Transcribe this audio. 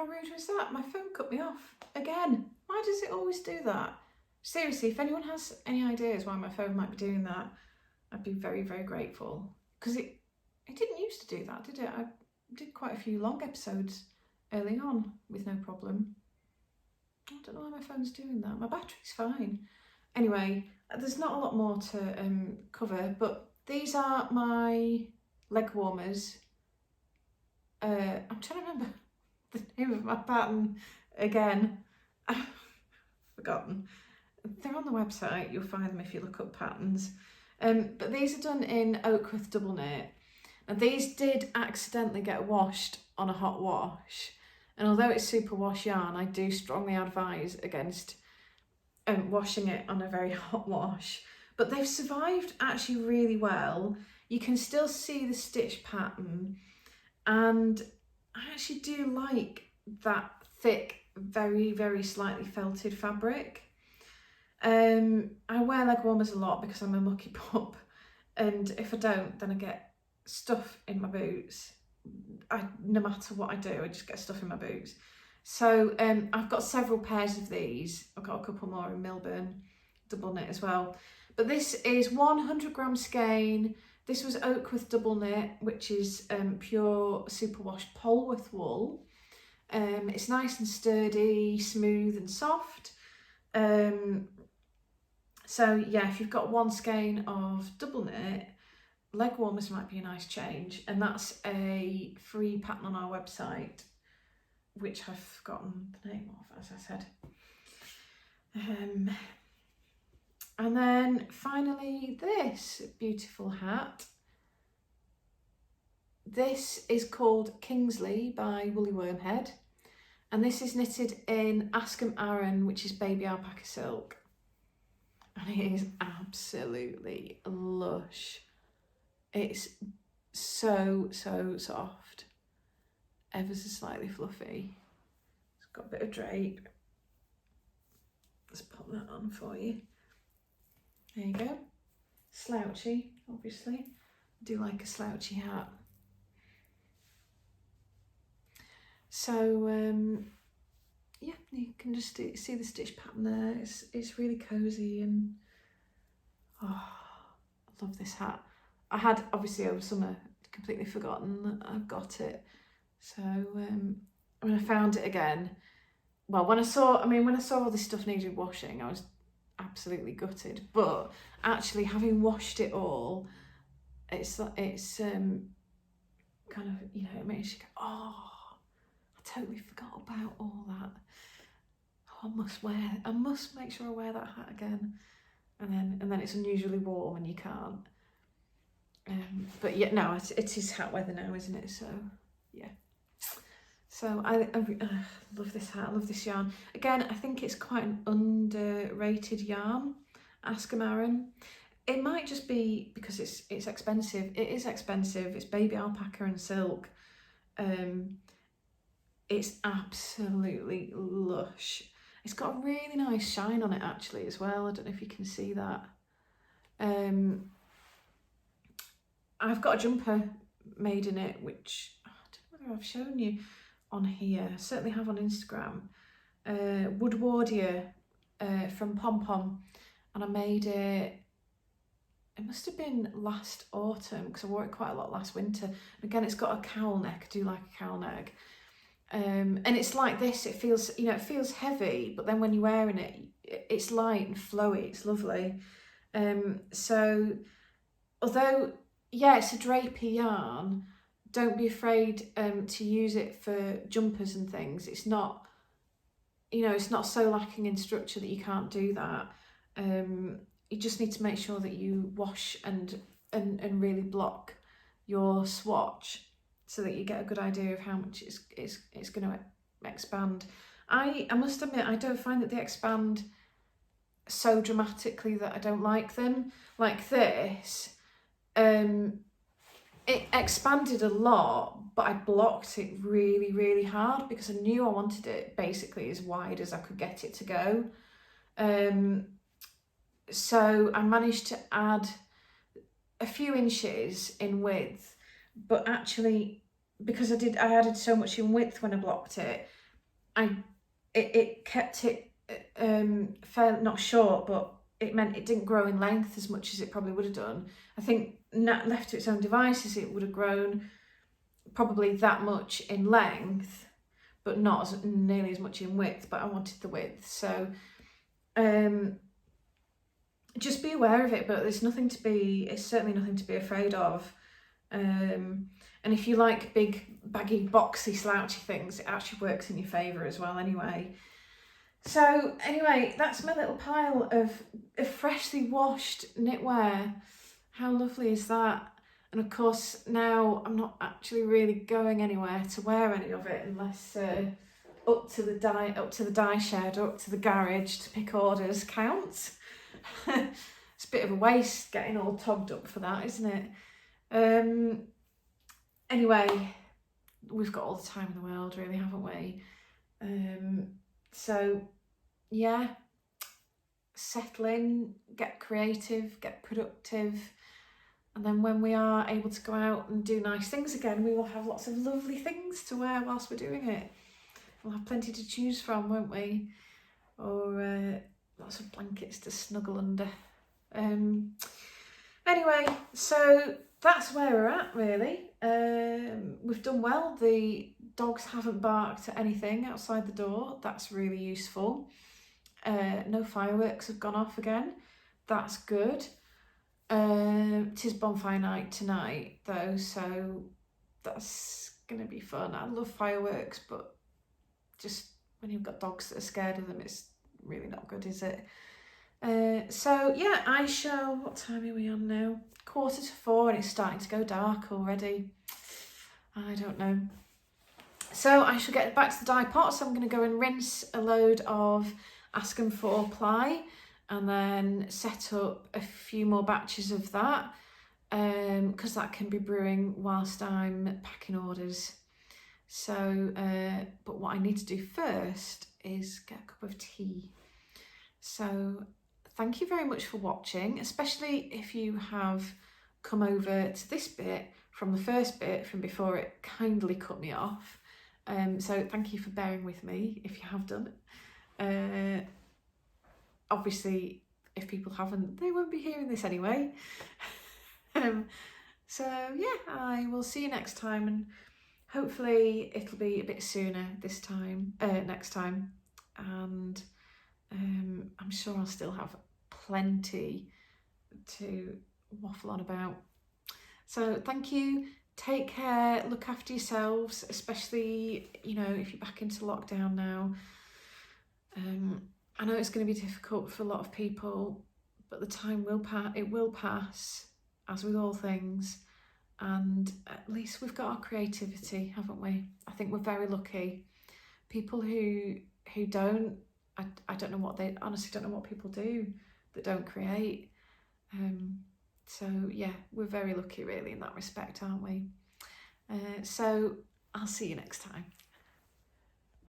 How rude was that? My phone cut me off again. Why does it always do that? Seriously, if anyone has any ideas why my phone might be doing that, I'd be very, very grateful. Because it didn't used to do that, did it? I did quite a few long episodes early on with no problem. I don't know why my phone's doing that. My battery's fine. Anyway, there's not a lot more to cover, but these are my leg warmers. I'm trying to remember the name of my pattern again. I've forgotten. They're on the website, you'll find them if you look up patterns. But these are done in Oakworth double knit. And these did accidentally get washed on a hot wash. And although it's superwash yarn, I do strongly advise against washing it on a very hot wash. But they've survived actually really well. You can still see the stitch pattern. And I actually do like that thick, very, very slightly felted fabric. I wear leg warmers a lot because I'm a mucky pup, and if I don't, then I get stuff in my boots. No matter what I do, I just get stuff in my boots. So I've got several pairs of these. I've got a couple more in Milburn, double knit as well. But this is 100 gram skein. This was Oakworth double knit, which is pure superwash Polworth wool. It's nice and sturdy, smooth and soft. So yeah, if you've got one skein of double knit, leg warmers might be a nice change. And that's a free pattern on our website, which I've forgotten the name of, as I said. And then finally, this beautiful hat. This is called Kingsley by Woolly Wormhead. And this is knitted in Askham Aran, which is baby alpaca silk. And it is absolutely lush. It's so, so soft. Ever so slightly fluffy. It's got a bit of drape. Let's pop that on for you. There you go. Slouchy, obviously. I do like a slouchy hat. So, yeah, you can just see the stitch pattern there. It's really cosy and oh, I love this hat. I had obviously over summer completely forgotten that I've got it. So when I found it again, well, when I saw all this stuff needed washing, I was absolutely gutted. But actually, having washed it all, it's kind of, you know, it makes you go, oh, I totally forgot about all that. Oh, I must make sure I wear that hat again. And then it's unusually warm and you can't. But yeah, no, it is hat weather now, isn't it? So yeah. So I love this hat, I love this yarn. Again, I think it's quite an underrated yarn, Askham Aran. It might just be because it's expensive. It is expensive. It's baby alpaca and silk. It's absolutely lush. It's got a really nice shine on it actually as well. I don't know if you can see that. I've got a jumper made in it, which I don't know whether I've shown you on here. I certainly have on Instagram. Woodwardia from Pom Pom, and I made it. It must have been last autumn because I wore it quite a lot last winter. And again, it's got a cowl neck. I do like a cowl neck. And it's like this. It feels, you know, it feels heavy, but then when you're wearing it, it's light and flowy. It's lovely. So although, yeah, it's a drapey yarn, don't be afraid to use it for jumpers and things. It's not, you know, it's not so lacking in structure that you can't do that. You just need to make sure that you wash and really block your swatch so that you get a good idea of how much it's going to expand. I must admit, I don't find that they expand so dramatically that I don't like them. Like this, it expanded a lot, but I blocked it really, really hard because I knew I wanted it basically as wide as I could get it to go. So I managed to add a few inches in width, but actually, because I added so much in width when I blocked it, it kept it fair, not short, but it meant it didn't grow in length as much as it probably would have done. I think left to its own devices, it would have grown probably that much in length, but not nearly as much in width. But I wanted the width, so just be aware of it. But it's certainly nothing to be afraid of. And if you like big, baggy, boxy, slouchy things, it actually works in your favour as well anyway. So anyway, that's my little pile of freshly washed knitwear. How lovely is that? And of course, now I'm not actually really going anywhere to wear any of it unless up to the dye shed or up to the garage to pick orders counts. It's a bit of a waste getting all togged up for that, isn't it? Anyway, we've got all the time in the world, really, haven't we? So yeah, settle in, get creative, get productive, and then when we are able to go out and do nice things again, we will have lots of lovely things to wear whilst we're doing it. We'll have plenty to choose from, won't we? Or lots of blankets to snuggle under. Anyway, so that's where we're at, really. We've done well. The dogs haven't barked at anything outside the door. That's really useful. No fireworks have gone off again. That's good. It is bonfire night tonight, though, so that's going to be fun. I love fireworks, but just when you've got dogs that are scared of them, it's really not good, is it? So yeah, I shall, what time are we on now? 3:45, and it's starting to go dark already. I don't know. So I shall get back to the dye pot. So I'm going to go and rinse a load of Askham 4 ply and then set up a few more batches of that, because that can be brewing whilst I'm packing orders. So, but what I need to do first is get a cup of tea. So thank you very much for watching, especially if you have come over to this bit from the first bit from before it kindly cut me off. So thank you for bearing with me if you have done. Obviously, if people haven't, they won't be hearing this anyway. So yeah, I will see you next time, and hopefully it'll be a bit sooner this time, next time, and I'm sure I'll still have plenty to waffle on about. So thank you, take care, look after yourselves, especially, you know, if you're back into lockdown now. I know it's going to be difficult for a lot of people, but the time will pass. It will pass, as with all things, and at least we've got our creativity, haven't we? I think we're very lucky. People who don't, I don't know what they, honestly don't know what people do that don't create. So yeah, we're very lucky really in that respect, aren't we? So I'll see you next time.